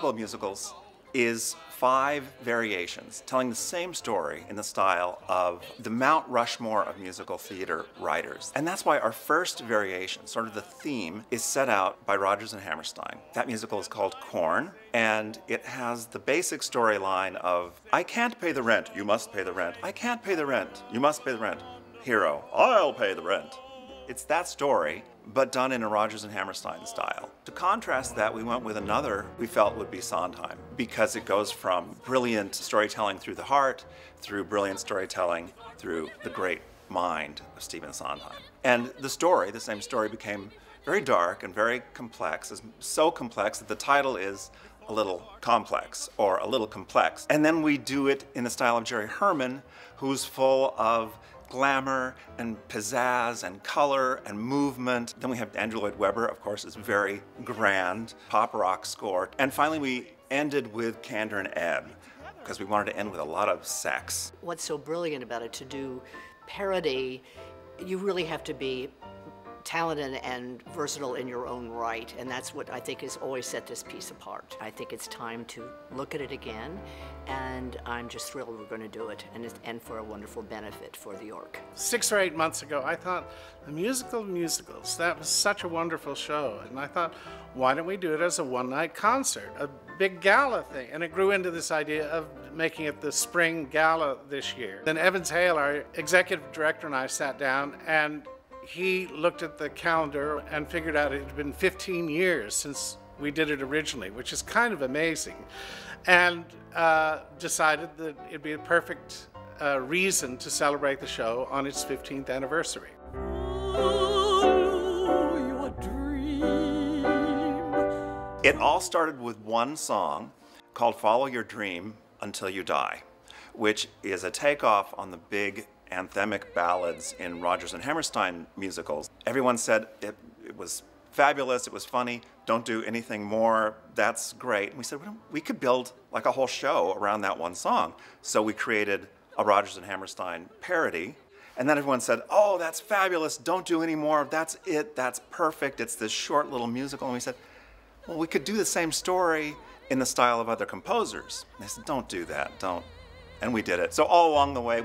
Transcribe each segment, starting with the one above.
musical of musicals is 5 variations telling the same story in the style of the Mount Rushmore of musical theater writers. And that's why our first variation, sort of the theme, is set out by Rodgers and Hammerstein. That musical is called Corn, and it has the basic storyline of, I can't pay the rent, you must pay the rent. I can't pay the rent, you must pay the rent. Hero, I'll pay the rent. It's that story, but done in a Rodgers and Hammerstein style. To contrast that, we went with another we felt would be Sondheim, because it goes from brilliant storytelling through the heart, through brilliant storytelling through the great mind of Stephen Sondheim. And the story, the same story, became very dark and very complex, so complex that the title is A Little Complex, or A Little Complex. And then we do it in the style of Jerry Herman, who's full of glamour and pizzazz and color and movement. Then we have Andrew Lloyd Webber, of course, is very grand pop rock score. And finally we ended with Candor and Ebb, because we wanted to end with a lot of sex. What's so brilliant about it, to do parody, you really have to be talented and versatile in your own right, and that's what I think has always set this piece apart. I think it's time to look at it again, and I'm just thrilled we're going to do it, and for a wonderful benefit for the York. 6 or 8 months ago, I thought, the musical of musicals, that was such a wonderful show, and I thought, why don't we do it as a one-night concert, a big gala thing? And it grew into this idea of making it the spring gala this year. Then Evans Hale, our executive director, and I sat down, and he looked at the calendar and figured out it had been 15 years since we did it originally, which is kind of amazing, and decided that it'd be a perfect reason to celebrate the show on its 15th anniversary. It all started with one song called Follow Your Dream Until You Die, which is a takeoff on the big anthemic ballads in Rodgers and Hammerstein musicals. Everyone said it was fabulous, it was funny, don't do anything more, that's great. And we said, well, we could build like a whole show around that one song. So we created a Rodgers and Hammerstein parody, and then everyone said, oh, that's fabulous, don't do any more, that's it, that's perfect, it's this short little musical. And we said, well, we could do the same story in the style of other composers. And they said, don't do that, don't. And we did it. So all along the way,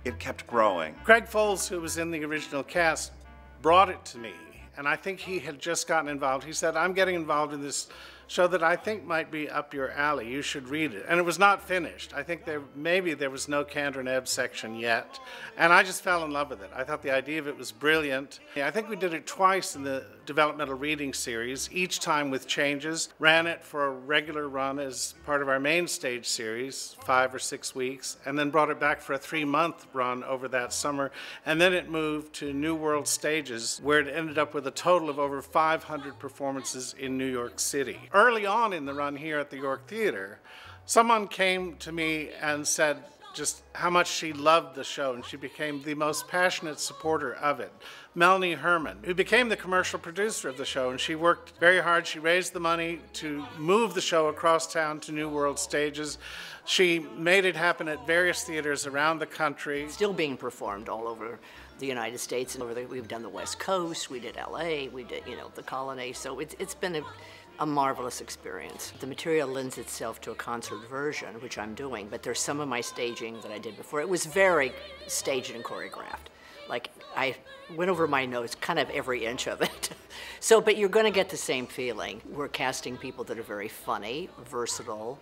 it kept growing. Craig Foles, who was in the original cast, brought it to me, and I think he had just gotten involved. He said, I'm getting involved in this show that I think might be up your alley. You should read it. And it was not finished. I think maybe there was no Candor and Ebb section yet. And I just fell in love with it. I thought the idea of it was brilliant. I think we did it twice in the developmental reading series, each time with changes. Ran it for a regular run as part of our main stage series, 5 or 6 weeks, and then brought it back for a 3-month run over that summer. And then it moved to New World Stages, where it ended up with a total of over 500 performances in New York City. Early on in the run here at the York Theater, someone came to me and said just how much she loved the show, and she became the most passionate supporter of it. Melanie Herman, who became the commercial producer of the show, and she worked very hard. She raised the money to move the show across town to New World Stages. She made it happen at various theaters around the country. Still being performed all over the United States, and we've done the West Coast, we did LA, we did, the Colony, so it's been a marvelous experience. The material lends itself to a concert version, which I'm doing, but there's some of my staging that I did before. It was very staged and choreographed. Like, I went over my notes, kind of every inch of it. So, but you're gonna get the same feeling. We're casting people that are very funny, versatile,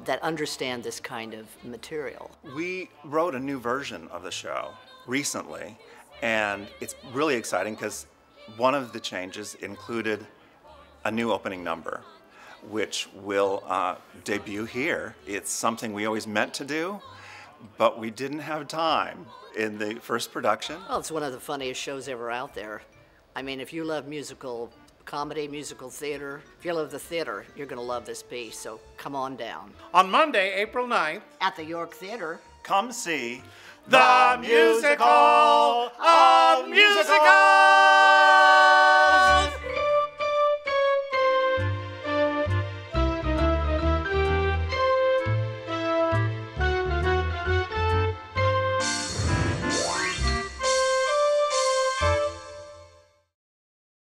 that understand this kind of material. We wrote a new version of the show recently, and it's really exciting because one of the changes included a new opening number, which will debut here. It's something we always meant to do, but we didn't have time in the first production. Well, it's one of the funniest shows ever out there. I mean, if you love musical comedy, musical theater, if you love the theater, you're gonna love this piece, so come on down. On Monday, April 9th, at the York Theater, come see The Musical of Musicals!